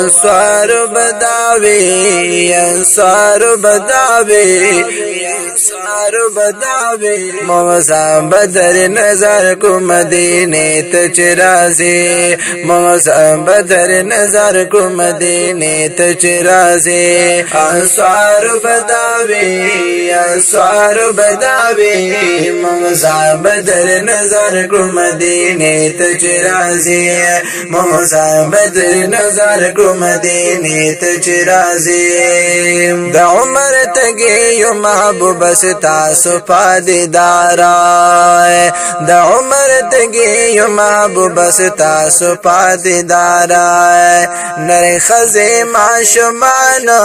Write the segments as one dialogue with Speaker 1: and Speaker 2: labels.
Speaker 1: انصار بداوی انصار بداوی انصار بداوی موزا بدر نظر کو مدینے تچ رازی موزا بدر نظر کو مدینے تچ رازی انصار بداوی انصار بداوی موزا بدر نظر کو مدینے تچ رازی موزا بدر نظر کو مدینے تچ رازی د عمر تگی محبوب ستا سپا دیدارا د عمر تگی محبوب ستا سپا دیدارا نر خزی معشمانا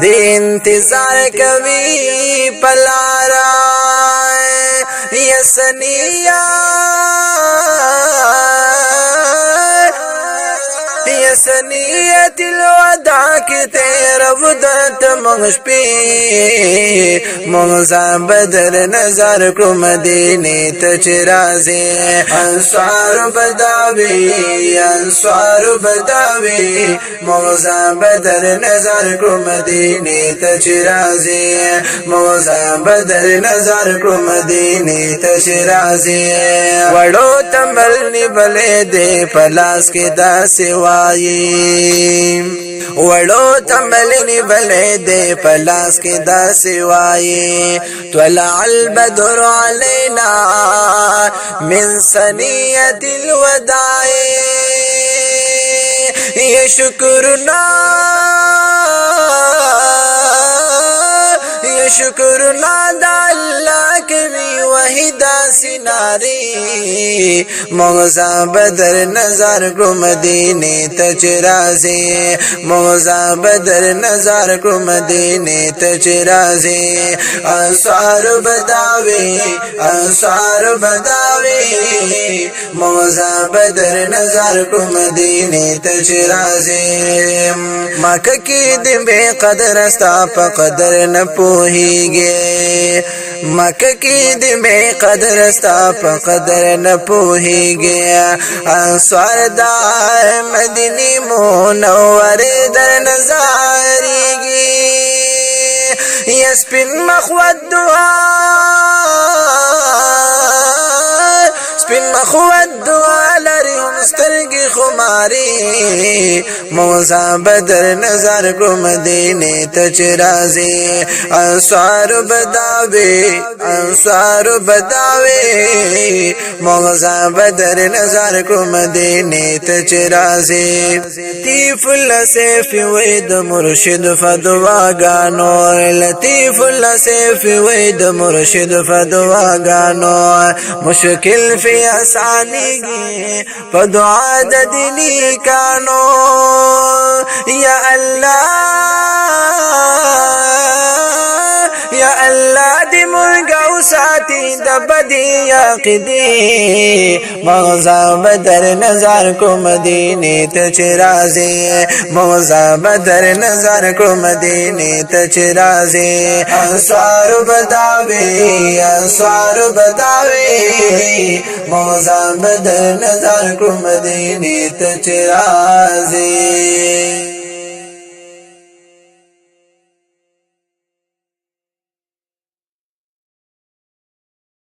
Speaker 1: دی انتظار کوي پلارا یسنیا سنیت الوداع کی تیرا ودت مغشپی موزا بدر نظر کو مدینے تچ رازی انصار بداوی انصار بداوی موزا بدر نظر کو مدینے تچ رازی موزا بدر نظر کو مدینے تچ رازی وڑو تمل نبلے دے پلاس کی دا سوائی وڑو تملنی بلے دے پلاس کی دا سوائی طلع البدر علینا من سنیت الوداع یہ شکرنا یہ شکرنا دا اللہ کی وحیدہ سناری موزا بدر نظر کو مدینے تچ رازی موزا بدر نظر کو مدینے تچ رازی انصار بداوی انصار بداوی موزا بدر نظر کو مدینے تچ رازی مکہ کی دن بے قدر استا پا قدر نہ پوہی گے مکہ کی دن بے قدر استا پا قدر نہ پوہی گیا انصار دار مدینی منور در نظاری گی یس پن مخوت دعا سپین مخوت دعا لری ہم سترگی خماری موزا بدر نظر کو مدینے تچ رازی انصار بداوی انصار بداوی موزا بدر نظر کو مدینے تچ رازی لطیف السیف وید مرشد فدوا گانو لطیف السیف وید مرشد فدوا گانو مشکل فی آسانی گی فدعا ددنی کانو یا اللہ دی مرگاو ساتی دبدی عقیدی موزا بدر نظر کو مدینے تچ رازی موزا بدر نظر کو مدینے تچ رازی انصار بداوی انصار بداوی موزا بدر نظر کو مدینے تچ رازی